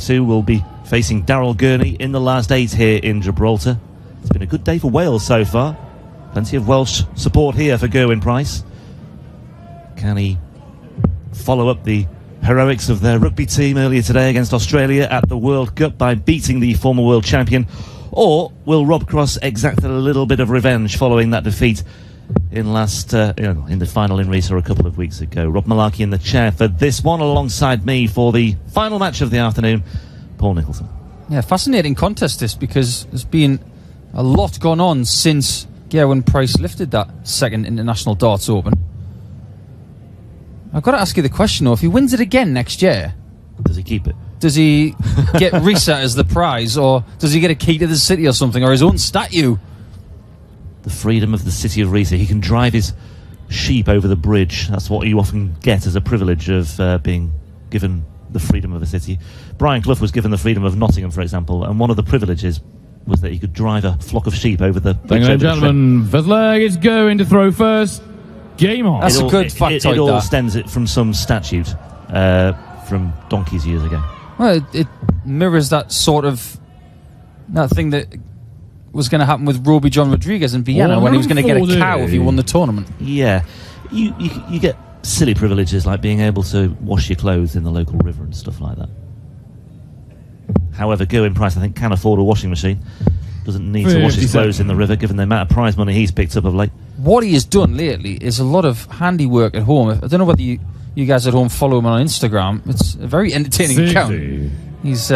2 will be facing Daryl Gurney in the last 8 here in Gibraltar. It's been a good day for Wales so far. Plenty of Welsh support here for Gerwyn Price. Can he follow up the heroics of their rugby team earlier today against Australia at the World Cup by beating the former world champion? Or will Rob Cross exact a little bit of revenge following that defeat in the final in Riesa a couple of weeks ago? Rob Malarkey in the chair for this one, alongside me for the final match of the afternoon, Paul Nicholson. Yeah, fascinating contest this, because there's been a lot gone on since Gerwyn Price lifted that second International Darts Open. I've got to ask you the question though, if he wins it again next year, does he keep it? Does he get Riesa as the prize, or does he get a key to the city or something, or his own statue? The freedom of the city of Riesa. He can drive his sheep over the bridge. That's what you often get as a privilege of being given the freedom of a city. Brian Clough was given the freedom of Nottingham, for example, and one of the privileges was that he could drive a flock of sheep over the bridge. Ladies and gentlemen, first leg is going to throw first. Game on. That's a good factoid. It all stems it from some statute from donkeys years ago. Well, it mirrors that thing that was going to happen with Roby John Rodriguez in Vienna, when he was going to get a cow if he won the tournament. Yeah, you get silly privileges like being able to wash your clothes in the local river and stuff like that. However, Gerwyn Price, I think, can afford a washing machine. Doesn't need to wash his clothes in the river, given the amount of prize money he's picked up of late. What he has done lately is a lot of handiwork at home. I don't know whether you guys at home follow him on Instagram. It's a very entertaining account. He's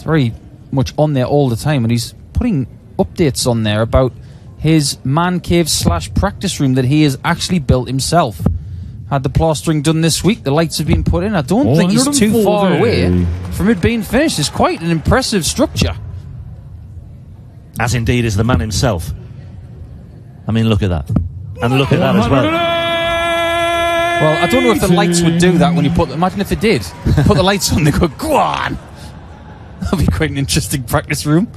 very much on there all the time, and he's putting updates on there about his man cave / practice room that he has actually built himself. Had the plastering done this week. The lights have been put in. I don't think he's too far away from it being finished. It's quite an impressive structure. As indeed is the man himself. I mean, look at that. And look at that as well. Well, I don't know if the lights would do that when you imagine if they did. Put the lights on, they go, go on! That'll be quite an interesting practice room.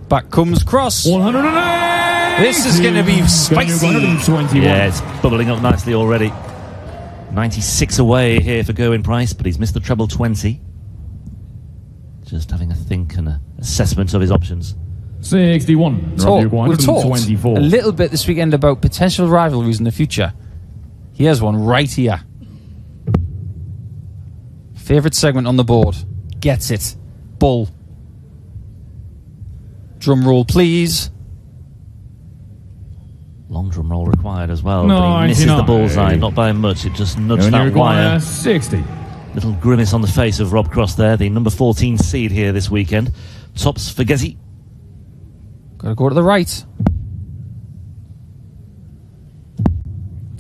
Back comes Cross. 108! This is going to be spicy. Yeah, it's bubbling up nicely already. 96 away here for Gerwyn Price, but he's missed the treble 20. Just having a think and an assessment of his options. 61. We've talked a little bit this weekend about potential rivalries in the future. Here's one right here. Favourite segment on the board. Gets it. Bull. Drum roll, please. Long drum roll required as well, but he misses the bullseye. Not by much, it just nudged that wire. 60. Little grimace on the face of Rob Cross there, the number 14 seed here this weekend. Tops for Gezi. Got to go to the right.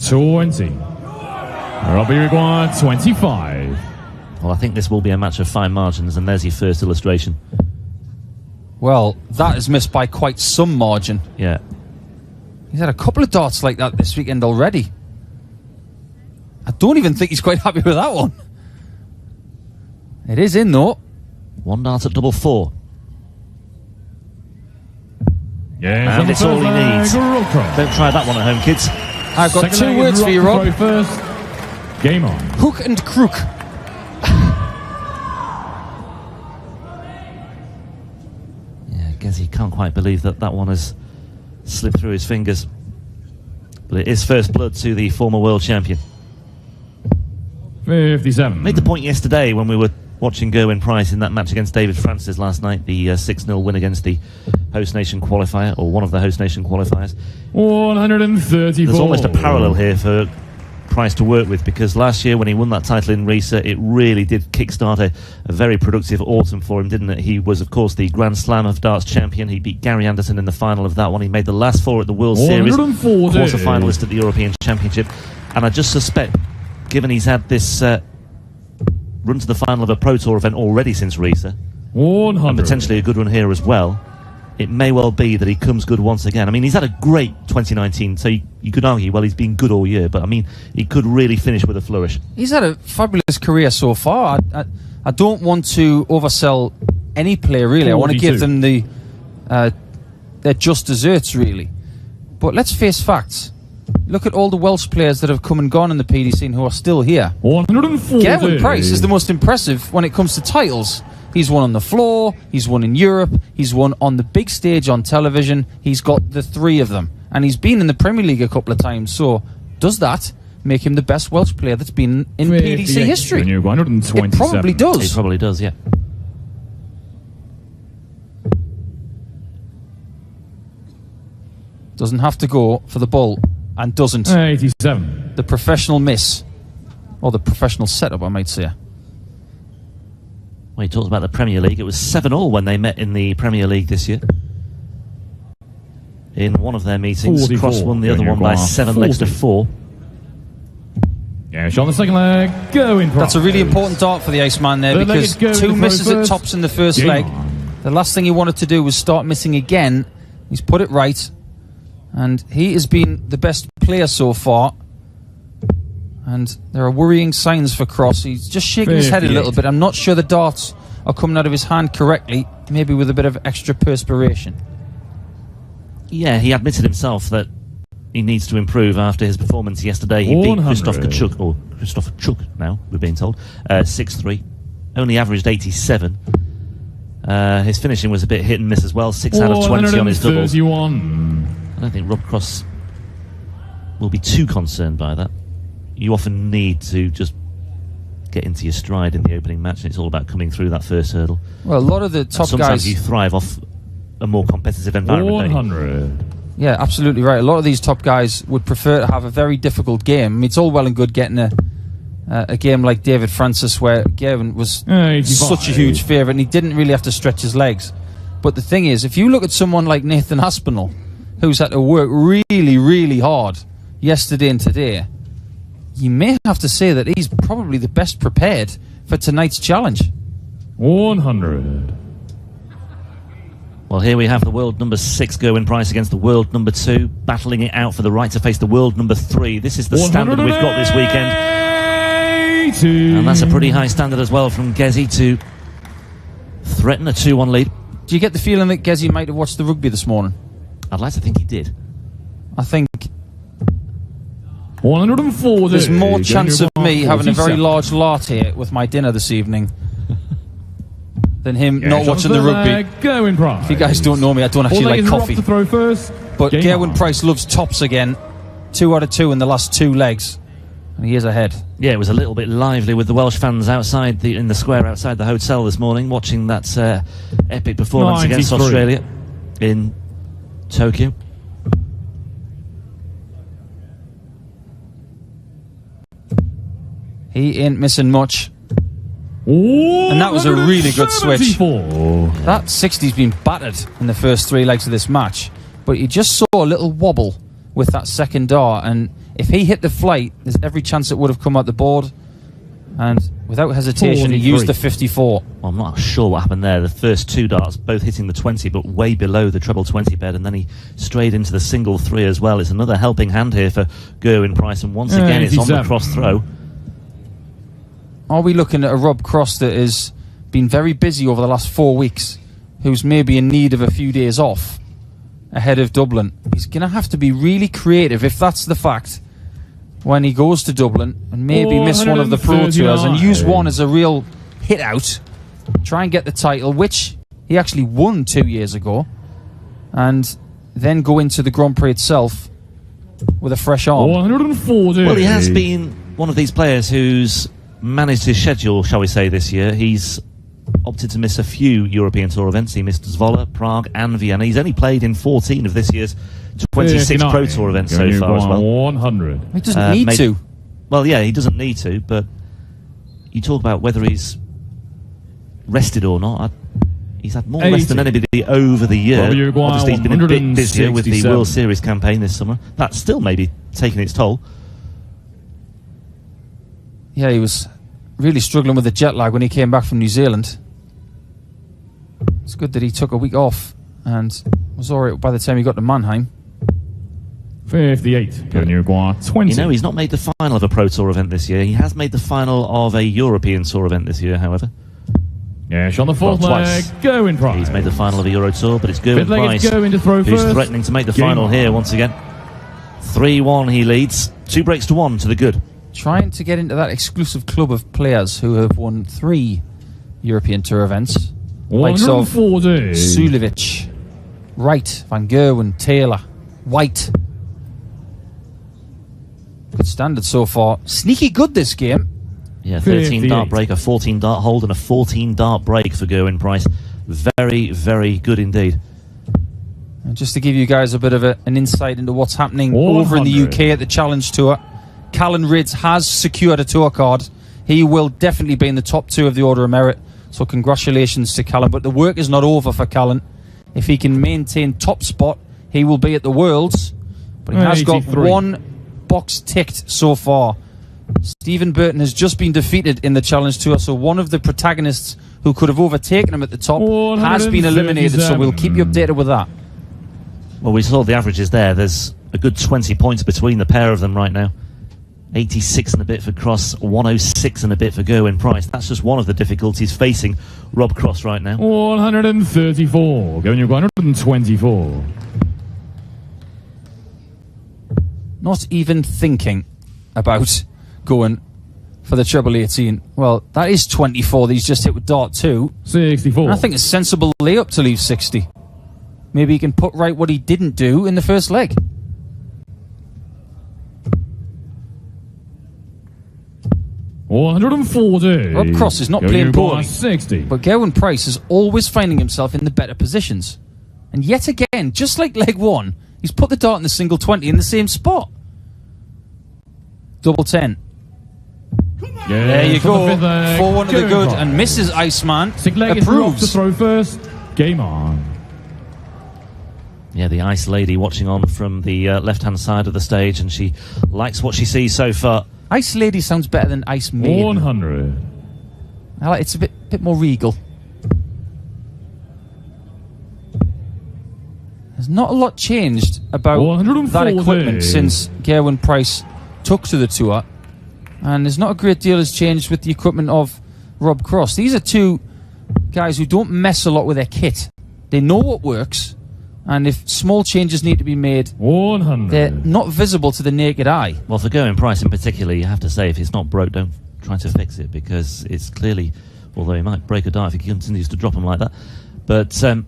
20. Robbie required 25. Well, I think this will be a match of fine margins, and there's your first illustration. Well, that is missed by quite some margin. Yeah. He's had a couple of darts like that this weekend already. I don't even think he's quite happy with that one. It is in, though. One dart at double 4. Yeah, and it's all he needs. Don't try that one at home, kids. I've got two words for you, Rob. First. Game on. Hook and crook. Yeah, Gezi can't quite believe that one has slipped through his fingers. But it is first blood to the former world champion. 57. Made the point yesterday when we were watching Gerwyn Price in that match against David Francis last night, the 6-0 win against the host nation qualifier, or one of the host nation qualifiers. 134. There's almost a parallel here for Price to work with, because last year when he won that title in Riesa, it really did kickstart a very productive autumn for him, didn't it? He was, of course, the Grand Slam of darts champion. He beat Gary Anderson in the final of that one. He made the last 4 at the World Series, quarter-finalist at the European Championship. And I just suspect, given he's had this run to the final of a Pro Tour event already since Riesa, 100. and potentially a good run here as well, it may well be that he comes good once again. I mean, he's had a great 2019, so you could argue, well, he's been good all year, but I mean, he could really finish with a flourish. He's had a fabulous career so far. I don't want to oversell any player, really. 42. I want to give them their just desserts, really. But let's face facts. Look at all the Welsh players that have come and gone in the PDC and who are still here. 140. Gerwyn Price is the most impressive when it comes to titles. He's won on the floor, he's won in Europe, he's won on the big stage on television. He's got the 3 of them. And he's been in the Premier League a couple of times. So does that make him the best Welsh player that's been in PDC history? It probably does. It probably does, yeah. Doesn't have to go for the ball, and doesn't. 87. The professional miss, or the professional setup, I might say. Well, he talks about the Premier League. It was 7-7 when they met in the Premier League this year. In one of their meetings, 44. Cross won the other one by 7 legs to 4. Yeah, shot on the second leg. Go in. That's a really important dart for the Iceman there, because 2 misses at tops in the first leg. The last thing he wanted to do was start missing again. He's put it right, and he has been the best player so far. And there are worrying signs for Cross. He's just shaking his head a little bit. I'm not sure the darts are coming out of his hand correctly, maybe with a bit of extra perspiration. Yeah, he admitted himself that he needs to improve after his performance yesterday. He beat Christoph Kachuk now, we're being told, 6-3. Only averaged 87. His finishing was a bit hit and miss as well. 6 out of 20 on his doubles. I don't think Rob Cross will be too concerned by that. You often need to just get into your stride in the opening match, and it's all about coming through that first hurdle. Well, a lot of the top sometimes guys... you thrive off a more competitive environment. 100. Yeah, absolutely right. A lot of these top guys would prefer to have a very difficult game. I mean, it's all well and good getting a game like David Francis, where Gavin was such a huge favourite and he didn't really have to stretch his legs. But the thing is, if you look at someone like Nathan Aspinall, who's had to work really, really hard yesterday and today, you may have to say that he's probably the best prepared for tonight's challenge. 100. Well, here we have the world number 6 Gerwyn Price against the world number 2, battling it out for the right to face the world number 3. This is the standard we've got this weekend. And that's a pretty high standard as well from Gezi to threaten a 2-1 lead. Do you get the feeling that Gezi might have watched the rugby this morning? I'd like to think he did. I think 140. there's more chance of me having a very large latte with my dinner this evening than him not watching the rugby. If you guys don't know me, I don't actually like coffee. But Gerwyn Price loves tops again. 2 out of 2 in the last 2 legs. And he is ahead. Yeah, it was a little bit lively with the Welsh fans outside in the square outside the hotel this morning, watching that epic performance against Australia in Tokyo. He ain't missing much. And that was a really good switch. That 60's been battered in the first 3 legs of this match, but you just saw a little wobble with that second dart, and if he hit the flight, there's every chance it would have come out the board. And without hesitation, he used the 54. Well, I'm not sure what happened there. The first 2 darts, both hitting the 20, but way below the treble 20 bed, and then he strayed into the single 3 as well. It's another helping hand here for Gerwyn Price, and once again, it's on the cross throw. Are we looking at a Rob Cross that has been very busy over the last 4 weeks, who's maybe in need of a few days off ahead of Dublin? He's going to have to be really creative, if that's the fact, when he goes to Dublin, and maybe miss one of the Pro Tours and use one as a real hit out, try and get the title, which he actually won 2 years ago, and then go into the Grand Prix itself with a fresh arm. 140. Well, he has been one of these players who's managed his schedule, shall we say, this year. He's opted to miss a few European Tour events. He missed Zwolle, Prague and Vienna. He's only played in 14 of this year's 26 Pro Tour events so far as well. 100. He doesn't need to. Well, yeah, he doesn't need to, but you talk about whether he's rested or not. He's had more rest than anybody over the year. Obviously, he's been a bit busier with the World Series campaign this summer. That's still maybe taking its toll. Yeah, he was really struggling with the jet lag when he came back from New Zealand. It's good that he took a week off and was alright by the time he got to Mannheim. 58. 20. You know, he's not made the final of a Pro Tour event this year. He has made the final of a European Tour event this year, however. Yeah, on the 4th leg, Gerwyn Price. He's made the final of a Euro Tour, but it's Gerwyn Price who's threatening to make the final here once again. 3-1 he leads. 2 breaks to 1 to the good. Trying to get into that exclusive club of players who have won 3 European Tour events. Likes of 140. Sulevic, Wright, Van Gerwen, Taylor, White. Good standard so far. Sneaky good this game. Yeah, 13 58. dart break, a 14 dart hold, and a 14 dart break for Gerwyn Price. Very, very good indeed. And just to give you guys a bit of an insight into what's happening 100. over in the UK at the Challenge Tour, Callan Ridds has secured a tour card. He will definitely be in the top 2 of the Order of Merit. So congratulations to Callan. But the work is not over for Callan. If he can maintain top spot, he will be at the Worlds. But he has got 83. 1 box ticked so far. Stephen Burton has just been defeated in the Challenge Tour, so one of the protagonists who could have overtaken him at the top has been eliminated, so we'll keep you updated with that. Well, we saw the averages there. There's a good 20 points between the pair of them right now. 86 and a bit for Cross, 106 and a bit for Gerwyn Price. That's just one of the difficulties facing Rob Cross right now. 134. Going to 124. Not even thinking about going for the treble 18. Well, that is 24 that he's just hit with dart 2. 64. And I think it's a sensible layup to leave 60. Maybe he can put right what he didn't do in the first leg. $140. Rob Cross is not playing poorly, 60. but Gerwyn Price is always finding himself in the better positions. And yet again, just like leg 1, he's put the dart in the single 20 in the same spot. Double 10. Yeah, There you go. the 4-1 to the good. Price. And Mrs. Iceman Stick leg is blocked to approves. throw first. Game on. Yeah, the Ice Lady watching on from the left-hand side of the stage, and she likes what she sees so far. Ice Lady sounds better than Ice Maiden. 100. I like, it's a bit more regal. There's not a lot changed about 140. that equipment since Gerwyn Price took to the tour. And there's not a great deal has changed with the equipment of Rob Cross. These are 2 guys who don't mess a lot with their kit. They know what works. And if small changes need to be made, 100. they're not visible to the naked eye. Well, for Gerwyn Price in particular, you have to say, if it's not broke, don't try to fix it, because it's clearly, although he might break a dart if he continues to drop them like that, but that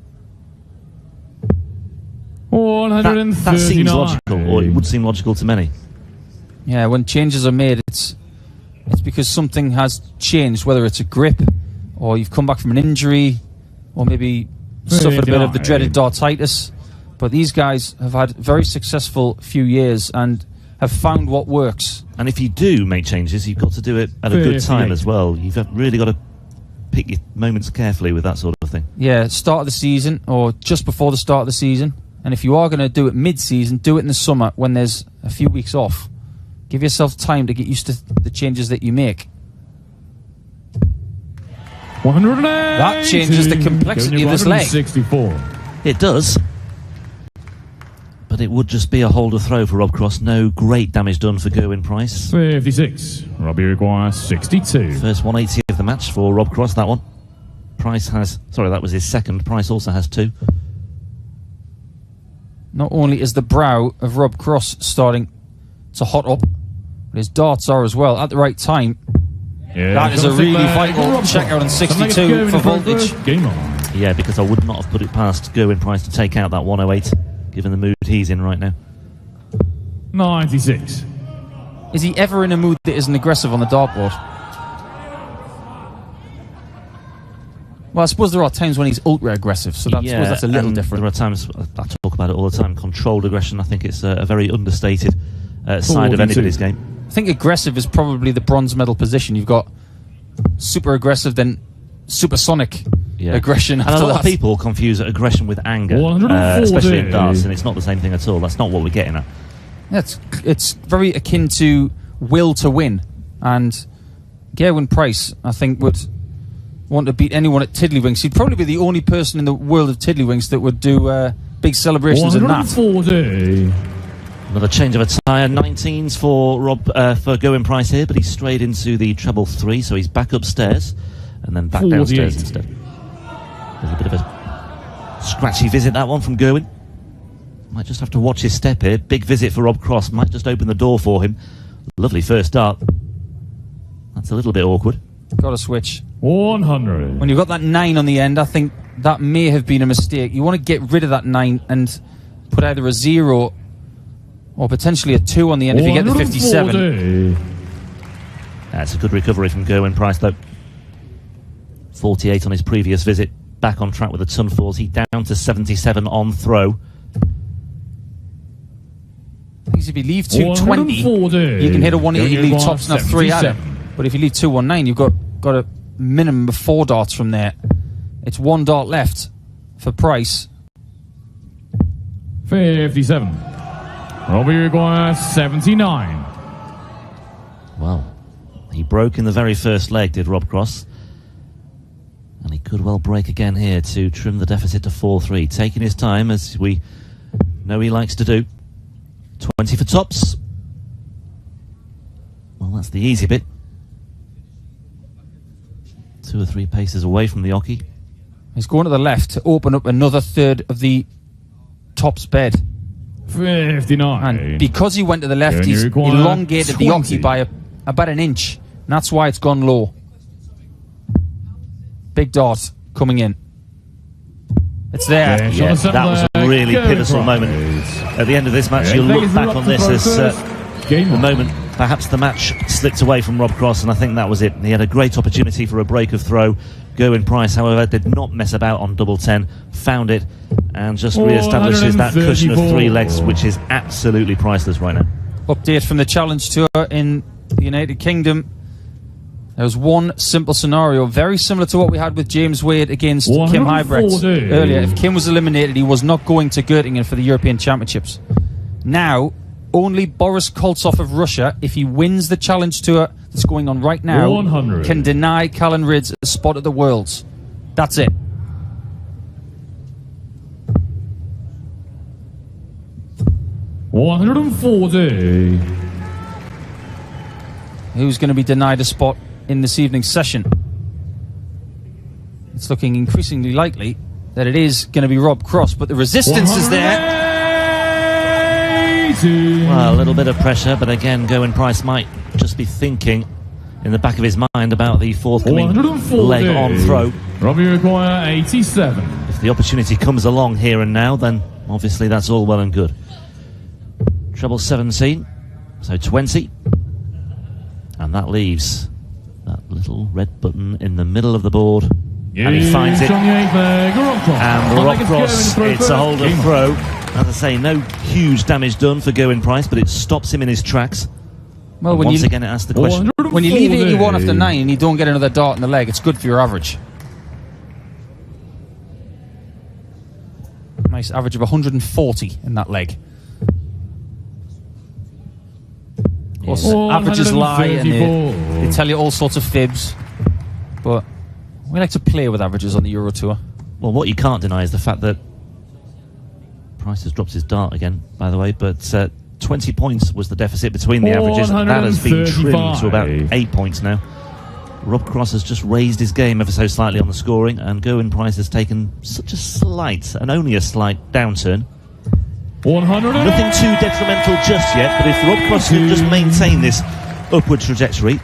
139. seems logical, or it would seem logical to many. Yeah, when changes are made, it's because something has changed, whether it's a grip, or you've come back from an injury, or maybe suffered a bit of the dreaded dartitis. But these guys have had very successful few years and have found what works. And if you do make changes, you've got to do it at a good time as well. You've really got to pick your moments carefully with that sort of thing. Yeah, start of the season or just before the start of the season. And if you are going to do it mid-season, do it in the summer when there's a few weeks off. Give yourself time to get used to the changes that you make. 180. That changes the complexity of this leg. 64. It does. But it would just be a holder throw for Rob Cross. No great damage done for Gerwyn Price. 56. Robbie requires 62. First 180 of the match for Rob Cross, that one. Price has... Sorry, that was his second. Price also has 2. Not only is the brow of Rob Cross starting to hot up, but his darts are as well at the right time. Yeah, That is a really vital check out on 62 for voltage. Game on. Yeah, because I would not have put it past Gerwyn Price to take out that 108, given the mood he's in right now. 96. Is he ever in a mood that isn't aggressive on the dartboard? Well, I suppose there are times when he's ultra aggressive, so I suppose that's a little different. There are times, I talk about it all the time, controlled aggression. I think it's a very understated side of anybody's game. I think aggressive is probably the bronze medal position. You've got super aggressive, then supersonic aggression after and a lot that. of people confuse aggression with anger, 140. especially in darts, and it's not the same thing at all. That's not what we're getting at. It's very akin to will to win, and Gerwyn Price, I think, would want to beat anyone at Tiddlywinks. He'd probably be the only person in the world of Tiddlywinks that would do big celebrations in that. 140. Another change of attire. 19s for Gerwyn Price here, but he's strayed into the treble 3, so he's back upstairs and then back 48. downstairs instead. A little bit of a scratchy visit, that one from Gerwyn. Might just have to watch his step here. Big visit for Rob Cross. Might just open the door for him. Lovely first dart. That's a little bit awkward. Got to switch. 100. When you've got that 9 on the end, I think that may have been a mistake. You want to get rid of that 9 and put either a 0 or potentially a 2 on the end if you get the 57. That's a good recovery from Gerwyn Price, though. 48 on his previous visit. Back on track with a ton 40. Down to 77 on throw. I think if you leave 220, you can hit a 180, leave tops and have 3 at it. But if you leave 219, you've got a minimum of 4 darts from there. It's 1 dart left for Price. 57. Robbie requires 79. Well, he broke in the very first leg, did Rob Cross. And he could well break again here to trim the deficit to 4-3. Taking his time, as we know he likes to do. 20 for tops. Well, that's the easy bit. 2 or 3 paces away from the oche. He's going to the left to open up another third of the tops bed. 59. And because he went to the left, he's elongated the oche by about an inch. And that's why it's gone low. Big dart coming in. It's there. Yeah, that was a really pivotal moment. At the end of this match, you'll look back on this as the moment perhaps the match slipped away from Rob Cross, and I think that was it. He had a great opportunity for a break of throw. Gerwyn Price, however, did not mess about on double 10, found it, and just re-establishes that cushion of 3 legs, which is absolutely priceless right now. Update from the Challenge Tour in the United Kingdom. There was one simple scenario, very similar to what we had with James Wade against Kim Huybrechts earlier. If Kim was eliminated, he was not going to Göttingen for the European Championships. Now, only Boris Koltsov of Russia, if he wins the Challenge Tour that's going on right now, 100. can deny Callan Rydz a spot at the Worlds. That's it. $140. Who's going to be denied a spot in this evening's session? It's looking increasingly likely that it is going to be Rob Cross, but the resistance is there. Well, a little bit of pressure, but again, Gerwyn Price might just be thinking in the back of his mind about the forthcoming leg on throw. Robbie require 87. If the opportunity comes along here and now, then obviously that's all well and good. Treble 17, so 20. And that leaves that little red button in the middle of the board. And he finds it. And the Rob Cross, it's a hold and throw. As I say, no huge damage done for Gerwyn Price, but it stops him in his tracks. Well, once again, it asks the question. When you leave 81 after 9 and you don't get another dart in the leg, it's good for your average. Nice average of 140 in that leg. Of course, averages lie and they tell you all sorts of fibs, but we like to play with averages on the Euro Tour. Well, what you can't deny is the fact that Price has dropped his dart again, by the way, but 20 points was the deficit between the averages. That has been trimmed to about 8 points now. Rob Cross has just raised his game ever so slightly on the scoring, and Gerwyn Price has taken such a slight, and only a slight, downturn. 100. Nothing too detrimental just yet, but if Rob Cross can just maintain this upward trajectory.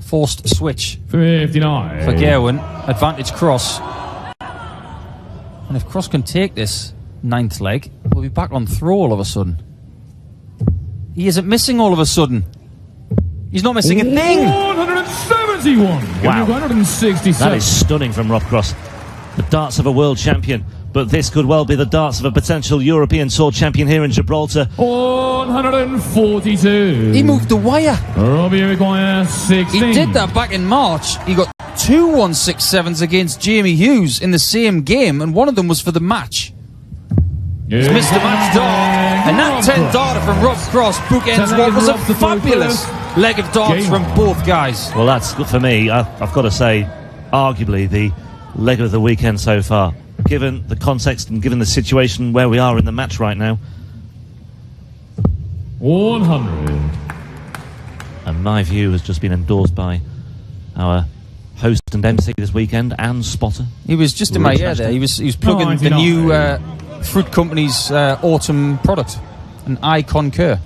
Forced switch 59 for Gerwyn. Advantage Cross. And if Cross can take this 9th leg, we'll be back on throw all of a sudden. He isn't missing all of a sudden. He's not missing a thing. 171. Wow. 167. That is stunning from Rob Cross. The darts of a world champion, but this could well be the darts of a potential European Tour champion here in Gibraltar. 142. He moved the wire. Robbie requires 16. He did that back in March. He got 2 167s against Jamie Hughes in the same game, and one of them was for the match. He's missed the match dart, and that 10 darter from Rob Cross bookends what was a fabulous leg of darts from both guys. Well, that's good for me. I've got to say, arguably the leg of the weekend so far, given the context and given the situation where we are in the match right now. 100. And my view has just been endorsed by our host and MC this weekend, and spotter. He was just in my ear there. He was plugging the new fruit company's autumn product, an I Concur.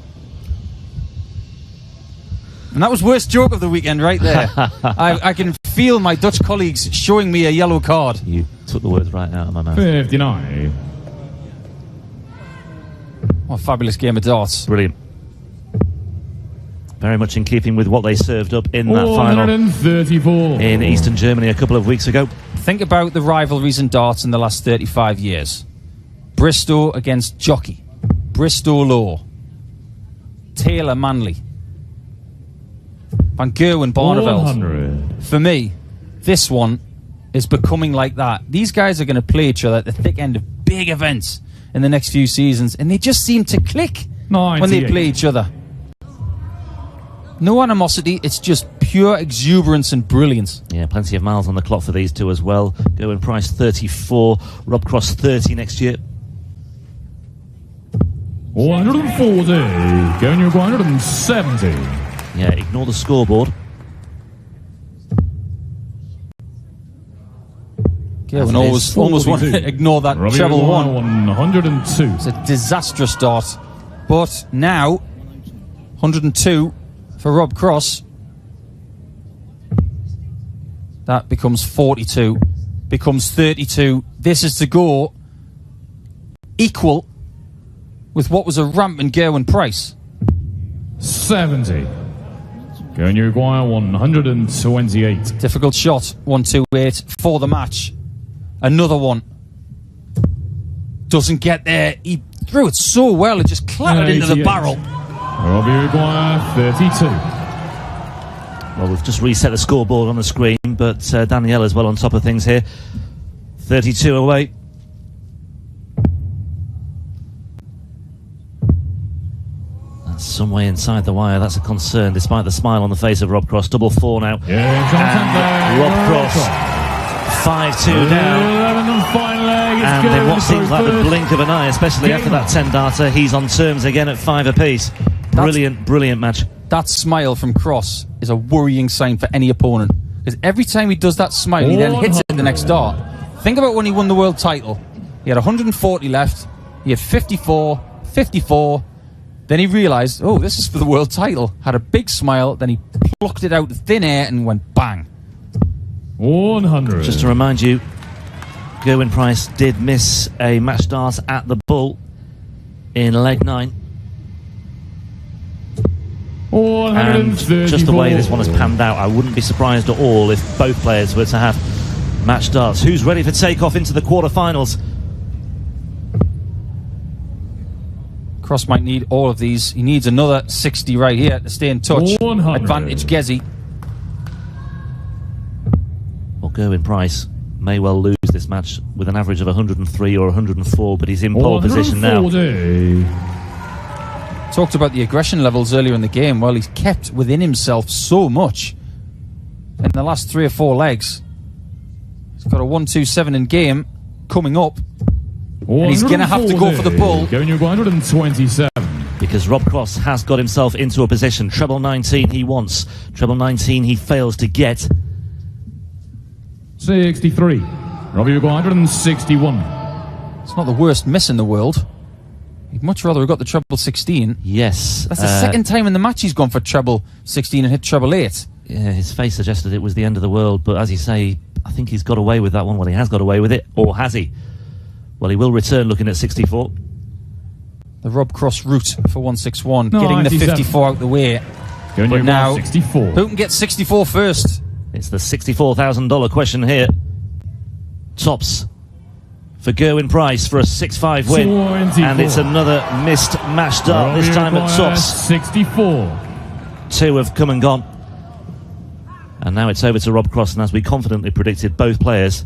And that was worst joke of the weekend right there. I can feel my Dutch colleagues showing me a yellow card. You took the words right out of my mouth. 59. What a fabulous game of darts. Brilliant. Very much in keeping with what they served up in that final 134. in Eastern Germany a couple of weeks ago. Think about the rivalries in darts in the last 35 years. Bristow against Jockey. Bristow Law. Taylor Manley. Van Gerwen Barneveld. 100. For me, this one is becoming like that. These guys are going to play each other at the thick end of big events in the next few seasons, and they just seem to click 98. when they play each other. No animosity, it's just pure exuberance and brilliance. Yeah, plenty of miles on the clock for these two as well. Gerwen Price 34, Rob Cross 30 next year. 140. Going your 170. Yeah, ignore the scoreboard. Gerwen almost want to ignore that treble one. 102. It's a disastrous start. But now, 102 for Rob Cross. That becomes 42. Becomes 32. This is to go equal with what was a rampant Gerwen Price. 70. Going Uruguay 128. Difficult shot. 128 for the match. Another one. Doesn't get there. He threw it so well, it just clattered into the barrel. Rob Uruguay 32. Well, we've just reset the scoreboard on the screen, but Danielle is well on top of things here. 32 away. That's some way inside the wire. That's a concern, despite the smile on the face of Rob Cross. Double four now. Yeah, and Rob Cross 5-2 now. And in what seems like the blink of an eye, especially after that 10-darter, he's on terms again at 5 apiece. Brilliant match. That smile from Cross is a worrying sign for any opponent. Because every time he does that smile, he then hits it in the next dart. Think about when he won the world title. He had 140 left. He had 54, 54. Then he realised, oh, this is for the world title. Had a big smile. Then he plucked it out of thin air and went bang. 100. Just to remind you, Gerwen Price did miss a match dart at the Bull in leg 9. And just the way this one has panned out, I wouldn't be surprised at all if both players were to have match darts. Who's ready for takeoff into the quarterfinals? Cross might need all of these. He needs another 60 right here to stay in touch. 100. Advantage Gezi. Well, Gerwen Price may well lose this match with an average of 103 or 104, but he's in pole position now. Talked about the aggression levels earlier in the game. Well, he's kept within himself so much in the last 3 or 4 legs. He's got a 1-2-7 in game coming up. And he's going to have to go for the bull. Going you 127. Because Rob Cross has got himself into a position. Treble 19 he wants. Treble 19 he fails to get. 63. Robbie Uruguay 161. It's not the worst miss in the world. He'd much rather have got the treble 16. Yes. That's the second time in the match he's gone for treble 16 and hit treble 8. Yeah, his face suggested it was the end of the world, but as you say, I think he's got away with that one. Well, he has got away with it, or has he? Well, he will return looking at 64. The Rob Cross route for 161, No, getting 97. the 54 out the way. Going But now, 64. who can get 64 first? It's the $64,000 question here. Tops for Gerwen Price for a 6-5 win. 24. And it's another missed match dart, this time at tops. 64. 2 have come and gone. And now it's over to Rob Cross, and as we confidently predicted, both players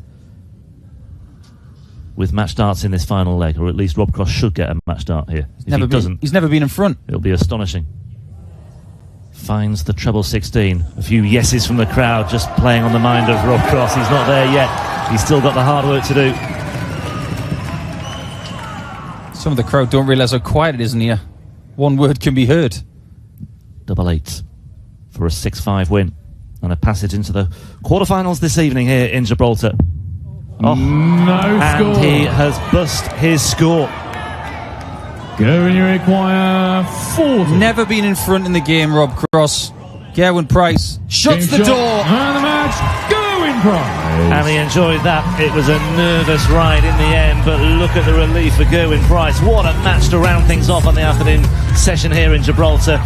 with match darts in this final leg, or at least Rob Cross should get a match dart here. If he doesn't, he's never been in front. it'll be astonishing. Finds the treble 16. A few yeses from the crowd, just playing on the mind of Rob Cross. He's not there yet. He's still got the hard work to do. Some of the crowd don't realise how quiet it is in here. One word can be heard. Double 8 for a 6-5 win. And a passage into the quarterfinals this evening here in Gibraltar. No And score. he has bust his score. Going to require 40. Never been in front in the game, Rob Cross. Gerwin Price shuts Game the shot. door. And the match, Gerwin Price. And he enjoyed that. It was a nervous ride in the end, but look at the relief for Gerwin Price. What a match to round things off on the afternoon session here in Gibraltar.